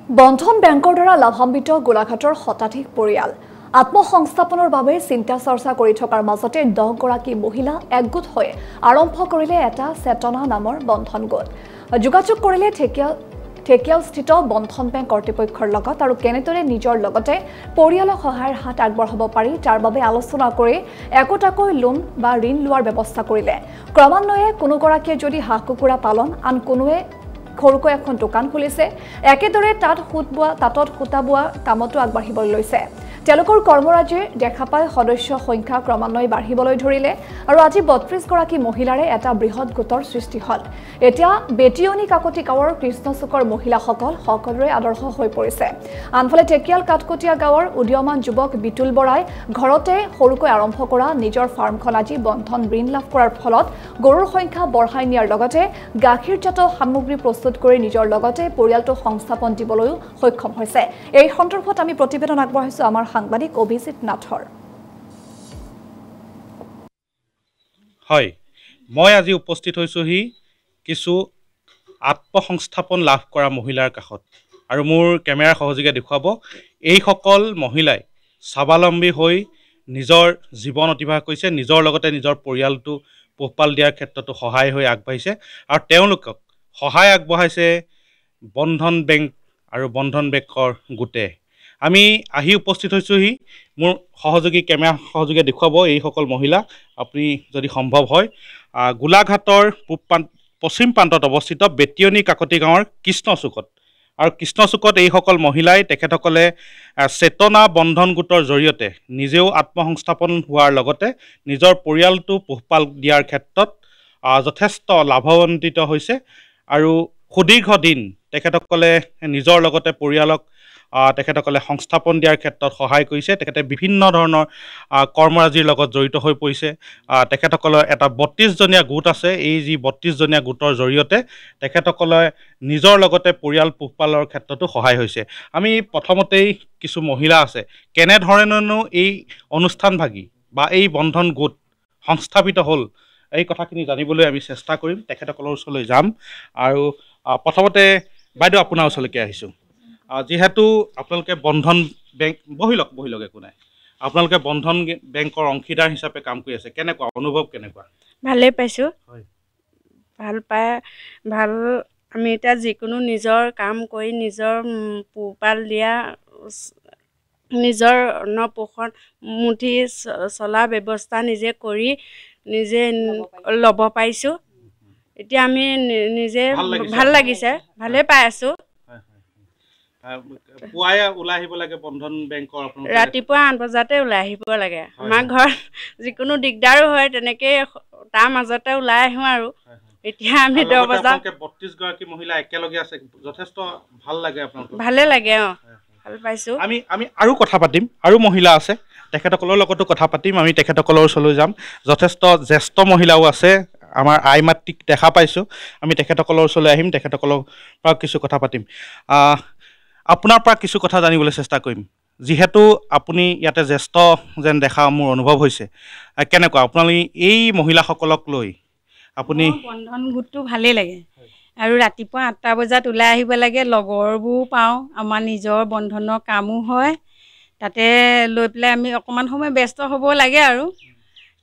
বন্ধন বেংকৰ দ্বাৰা লাভান্বিত গোলাঘাটৰ শতাধিক পৰিয়াল আত্মসংস্থাপনৰ বাবে চিন্তা চৰ্চা কৰি থকাৰ মাজতে 10 গৰাকী মহিলা একগোট হৈ আৰম্ভ কৰিলে এটা চেতনা নামৰ বন্ধন গোট। যোগাযোগ কৰিলে ঠেকিয়ালস্থিত বন্ধন বেংক কৰ্তৃপক্ষৰ লগত আৰু কেনেদৰে নিজৰ লগতে পৰিয়ালক সহায়ৰ হাত আগবঢ়াব পাৰি তাৰ বাবে আলোচনা কৰি একোটাকৈ লোন বা ঋণ লোৱাৰ ব্যৱস্থা কৰিলে। ক্ৰমান্বয়ে কোনোগৰাকীয়ে যদি হাঁহ কুকুৰা পালন আন কোনোৱে সৰুকৈ এখন দোকান খুলিছে একেদৰে তাঁতত সূতা বোৱা কামতো আগবাঢ়িবলৈ লৈছে। তেওঁলোকৰ কৰ্মৰাজিৰ দেখা পাই সদস্য সংখ্যা ক্ৰমান্বয়ে বাঢ়িবলৈ ধৰিলে আৰু আজি 32 গৰাকী মহিলাৰে এটা বৃহৎ গোটৰ সৃষ্টি হ'ল। এতিয়া বেটিয়নি কাকতি গাঁৱৰ কৃষ্ণচুকৰ মহিলাসকল সকলোৰে আদৰ্শ হৈ পৰিছে। আনফালে ঠেকিয়াল কাটকটীয়া গাঁৱৰ উদীয়মান যুৱক বিতুল বৰাই ঘৰতে সৰুকৈ আৰম্ভ কৰা নিজৰ ফাৰ্মখন আজি বন্ধন ঋণ লাভ কৰাৰ ফলত গৰুৰ সংখ্যা বঢ়াই নিয়াৰ লগতে গাখীৰজাত সামগ্ৰী প্ৰস্তুত কৰি নিজৰ লগতে পৰিয়ালটো সংস্থাপন দিবলৈও সক্ষম হৈছে। এই সন্দৰ্ভত আমি প্ৰতিবেদন আগবঢ়াইছো আমাৰ সাংবাদিক অভিজিত নাথৰ। হয়, মই আজি উপস্থিত হৈছোহি কিছু আত্মসংস্থাপন লাভ কৰা মহিলাৰ কাষত আৰু মোৰ কেমেৰাৰ সহযোগে দেখুৱাব এইসকল মহিলাই স্বাৱলম্বী হৈ নিজৰ জীৱন অতিবাহ কৰিছে, নিজৰ লগতে নিজৰ পৰিয়ালটো পোহপাল দিয়াৰ ক্ষেত্ৰতো সহায় হৈ আগবাঢ়িছে আৰু তেওঁলোকক সহায় আগবঢ়াইছে বন্ধন বেংক আৰু বন্ধন বেংকৰ গোটে। আমি আহি উপস্থিত হৈছোহি, মোৰ সহযোগী কেমেৰা সহযোগে দেখুৱাব এইসকল মহিলা আপুনি যদি সম্ভৱ হয় গোলাঘাটৰ পশ্চিম প্ৰান্তত অৱস্থিত বেটিয়নি কাকতি গাঁৱৰ কৃষ্ণচুকত। আৰু কৃষ্ণচুকত এইসকল মহিলাই তেখেতসকলে চেতনা বন্ধন গোটৰ জৰিয়তে নিজেও আত্মসংস্থাপন হোৱাৰ লগতে নিজৰ পৰিয়ালটো পোহপাল দিয়াৰ ক্ষেত্ৰত যথেষ্ট লাভান্বিত হৈছে আৰু সুদীৰ্ঘ দিন তেখেতসকলে নিজৰ লগতে পৰিয়ালক তেখেতসকলে সংস্থাপন দিয়াৰ ক্ষেত্ৰত সহায় কৰিছে। তেখেতে বিভিন্ন ধৰণৰ কৰ্মৰাজিৰ লগত জড়িত হৈ পৰিছে। তেখেতসকলৰ এটা 32জনীয়া গোট আছে। এই যি 32জনীয়া গোটৰ জৰিয়তে তেখেতসকলে নিজৰ লগতে পৰিয়াল পোহপালৰ ক্ষেত্ৰতো সহায় হৈছে। আমি প্ৰথমতেই কিছু মহিলা আছে কেনেধৰণেনো এই অনুষ্ঠানভাগী বা এই বন্ধন গোট সংস্থাপিত হ'ল এই কথাখিনি জানিবলৈ আমি চেষ্টা কৰিম, তেখেতসকলৰ ওচৰলৈ যাম। আৰু প্ৰথমতে বাইদেউ আপোনাৰ ওচৰলৈকে আহিছোঁ। যিহেতু আপোনালোকে বন্ধন বেংক বহিলক একো নাই, আপোনালোকে বন্ধন বেংকৰ অংশীদাৰ হিচাপে কাম কৰি আছে, কেনেকুৱা অনুভৱ কেনেকুৱা? ভালেই পাইছোঁ। হয়, ভাল আমি এতিয়া যিকোনো নিজৰ কাম কৰি নিজৰ পোহপাল দিয়া নিজৰ অন্নপোষণ মুঠি চলা ব্যৱস্থা নিজে কৰি নিজে ল'ব পাৰিছোঁ। এতিয়া আমি নিজে ভাল লাগিছে, ভালেই পাই আছোঁ। পুৱাই ওলাই আহিব লাগে বন্ধন বেংকৰ, ৰাতিপুৱা 8 বজাতে ওলাই আহিব লাগে। আমাৰ ঘৰত যিকোনো দিগদাৰো হয় তেনেকেই তাৰ মাজতে ওলাই আহোঁ আৰু এতিয়া আমি 10 বজাত 32 গৰাকী মহিলা একেলগে আছে, যথেষ্ট ভাল লাগে আপোনালোক? ভালে লাগে, ভাল পাইছোঁ। আমি আৰু কথা পাতিম, আৰু মহিলা আছে তেখেতসকলৰ লগতো কথা পাতিম। আমি তেখেতসকলৰ ওচৰলৈ যাম। যথেষ্ট জ্যেষ্ঠ মহিলাও আছে, আমাৰ আই মাতৃক দেখা পাইছোঁ। আমি তেখেতসকলৰ ওচৰলৈ আহিম, তেখেতসকলৰ পৰা কিছু কথা পাতিম। আপোনাৰ পৰা কিছু কথা জানিবলৈ চেষ্টা কৰিম। যিহেতু আপুনি ইয়াতে জ্যেষ্ঠ যেন দেখা মোৰ অনুভৱ হৈছে, কেনেকুৱা আপোনালোকে এই মহিলাসকলক লৈ আপুনি? বন্ধন গোটটো ভালেই লাগে আৰু ৰাতিপুৱা 8টা বজাত ওলাই আহিব লাগে, লগৰবোৰ পাওঁ, আমাৰ নিজৰ বন্ধনৰ কামো হয়, তাতে লৈ পেলাই আমি অকণমান সময় ব্যস্ত হ'ব লাগে আৰু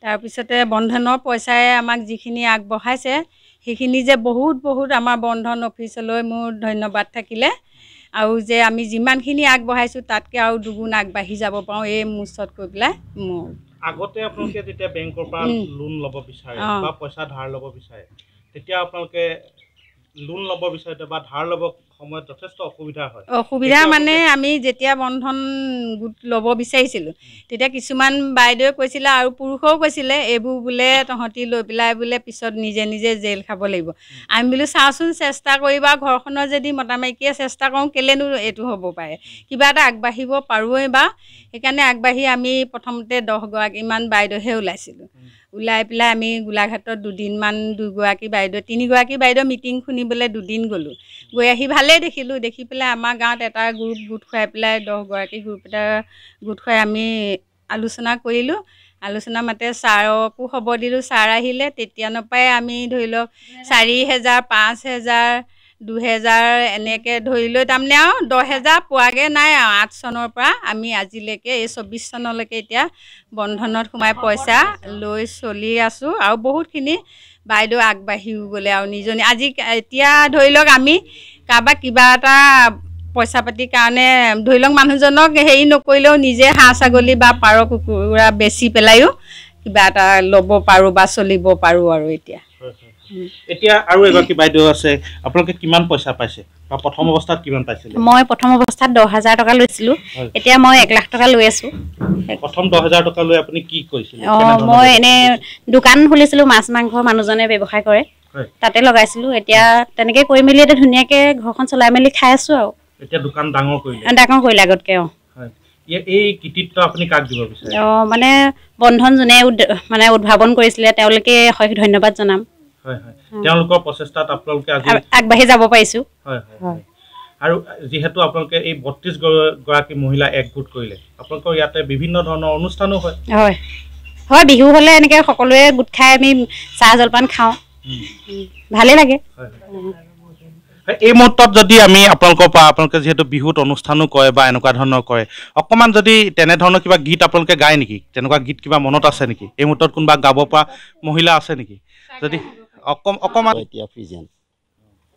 তাৰপিছতে বন্ধনৰ পইচাই আমাক যিখিনি আগবঢ়াইছে সেইখিনি যে বহুত আমাৰ বন্ধন অফিচলৈ মোৰ ধন্যবাদ থাকিলে, আৰু যে আমি যিমানখিনি আগবঢ়াইছোঁ তাতকৈ আৰু দুগুণ আগবাঢ়ি যাব পাৰোঁ এই মুচত কৈ পেলাই মোৰ। আগতে আপোনালোকে যেতিয়া বেংকৰ পৰা লোন ল'ব বিচাৰে বা পইচা ধাৰ ল'ব বিচাৰে, তেতিয়া আপোনালোকে লোন ল'ব বিচাৰে বা ধাৰ ল'ব সময়ত যথেষ্ট অসুবিধা মানে আমি যেতিয়া বন্ধন গোট ল'ব বিচাৰিছিলোঁ তেতিয়া কিছুমান বাইদেৱে কৈছিলে আৰু পুৰুষেও কৈছিলে এইবোৰ বোলে তহঁতি লৈ পেলাই বোলে পিছত নিজে জেল খাব লাগিব। আমি বোলো চাওঁচোন চেষ্টা কৰিবা, ঘৰখনৰ যদি মতামাইকীয়ে চেষ্টা কৰোঁ কেলেনো এইটো হ'ব পাৰে, কিবা এটা আগবাঢ়িব পাৰোঁৱেই বা সেইকাৰণে আগবাঢ়ি আমি প্ৰথমতে 10 গৰাকীমান বাইদেউহে ওলাইছিলোঁ। ওলাই পেলাই আমি গোলাঘাটত 2 গৰাকী বাইদেউ 3 গৰাকী বাইদেউ মিটিং শুনিবলৈ 2 দিন গ'লোঁ। গৈ আহি ভালেই দেখিলোঁ, দেখি পেলাই আমাৰ গাঁৱত এটা গোট খুৱাই পেলাই 10 গৰাকী এটা গোট খুৱাই আমি আলোচনা কৰিলোঁ। আলোচনা মাতে ছাৰকো খবৰ দিলোঁ, ছাৰ আহিলে। তেতিয়াৰ পৰাই আমি ধৰি লওক 4,000, 5,000 2000 এনেকৈ ধৰি লৈ তাৰমানে আৰু 10,000 পোৱাগৈ নাই আৰু 8 চনৰ পৰা আমি আজিলৈকে এই 24 চনলৈকে এতিয়া বন্ধনত সোমাই পইচা লৈ চলি আছোঁ আৰু বহুতখিনি বাইদেউ আগবাঢ়িও গ'লে আৰু নিজনী আজি এতিয়া ধৰি লওক আমি কাৰোবাক কিবা এটা পইচা পাতিৰ কাৰণে ধৰি লওক মানুহজনক হেৰি নকৰিলেও নিজে হাঁহ ছাগলী বা পাৰ কুকুৰা বেচি পেলাইও কিবা এটা ল'ব পাৰোঁ বা চলিব পাৰোঁ আৰু এতিয়া এতিয়া আৰু এগৰাকী বাইদেউ আছে আপোনালোকে কিমান পইচা পাইছে বা প্ৰথম অৱস্থাত কিমান পাইছিলে মই প্ৰথম অৱস্থাত 10,000 টকা লৈছিলোঁ এতিয়া মই 1 লাখ টকা লৈ আছোঁ প্ৰথম 10,000 টকা লৈ আপুনি কি কৰিছিলে মই এনে দোকান খুলিছিলোঁ মাছ মাংস মানুহজনে ব্যৱসায় কৰে তাতে লগাইছিলোঁ এতিয়া তেনেকৈ কৰি মেলি এতিয়া ধুনীয়াকৈ ঘৰখন চলাই মেলি খাই আছোঁ আৰু এতিয়া দোকান ডাঙৰ কৰিলে আগতকৈ এই কৃতিত্ব আপুনি কাক দিব বিচাৰে মানে বন্ধন যোনে মানে উদ্ভাৱন কৰিছিলে তেওঁলোকে অশেষ ধন্যবাদ জনাম তেওঁলোকৰ প্ৰচেষ্টাত আপোনালোকে আজি আগবাঢ়ি যাব পাৰিছোঁ আৰু যিহেতু আপোনালোকে এই 32 গৰাকী মহিলা একগোট কৰিলে আপোনালোকৰ ইয়াতে বিভিন্ন ধৰণৰ অনুষ্ঠানো হয় হয় বিহু হ'লে এনেকৈ সকলোৱে গোট খাই আমি চাহ জলপান খাওঁ ভালেই লাগে এই মুহূৰ্তত যদি আমি আপোনালোকৰ পৰা আপোনালোকে যিহেতু বিহুত অনুষ্ঠানো কৰে বা এনেকুৱা ধৰণৰ কৰে অকণমান যদি তেনেধৰণৰ কিবা গীত আপোনালোকে গায় নেকি তেনেকুৱা গীত কিবা মনত আছে নেকি এই মুহূৰ্তত কোনোবা গাব পৰা মহিলা আছে নেকি যদি অকণমান এতিয়া ফ্ৰিজেন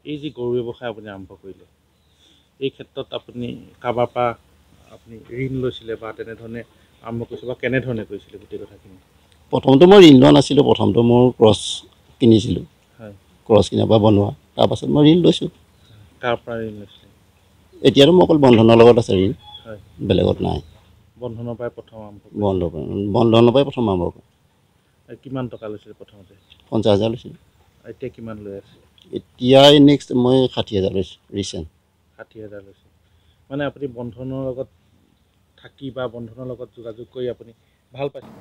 এই যি গৰু ব্যৱসায় আপুনি আৰম্ভ কৰিলে এই ক্ষেত্ৰত আপুনি কাৰোবাৰ পৰা আপুনি ঋণ লৈছিলে বা তেনেধৰণে আৰম্ভ কৰিছিলে বা কেনেধৰণে কৰিছিলে গোটেই কথাখিনি প্ৰথমটো মই ঋণ লোৱা নাছিলোঁ প্ৰথমটো মোৰ ক্ৰছ কিনিছিলোঁ ক্ৰছ কিনাৰ পৰা বনোৱা তাৰপাছত মই ঋণ লৈছোঁ কাৰ পৰা ঋণ লৈছিলে এতিয়াতো মই অকল বন্ধনৰ লগত আছে ঋণ বেলেগত নাই বন্ধনৰ পৰাই প্ৰথম আৰম্ভ বন্ধনৰ পৰাই প্ৰথম আৰম্ভ কৰোঁ কিমান টকা লৈছিলে প্ৰথমতে 50,000 লৈছিলোঁ এতিয়া কিমান লৈ আছে এতিয়া নেক্সট মই 60,000 লৈছোঁ ৰিচেণ্ট 60,000 লৈছে মানে আপুনি বন্ধনৰ লগত থাকি বা বন্ধনৰ লগত যোগাযোগ কৰি আপুনি ভাল পাইছে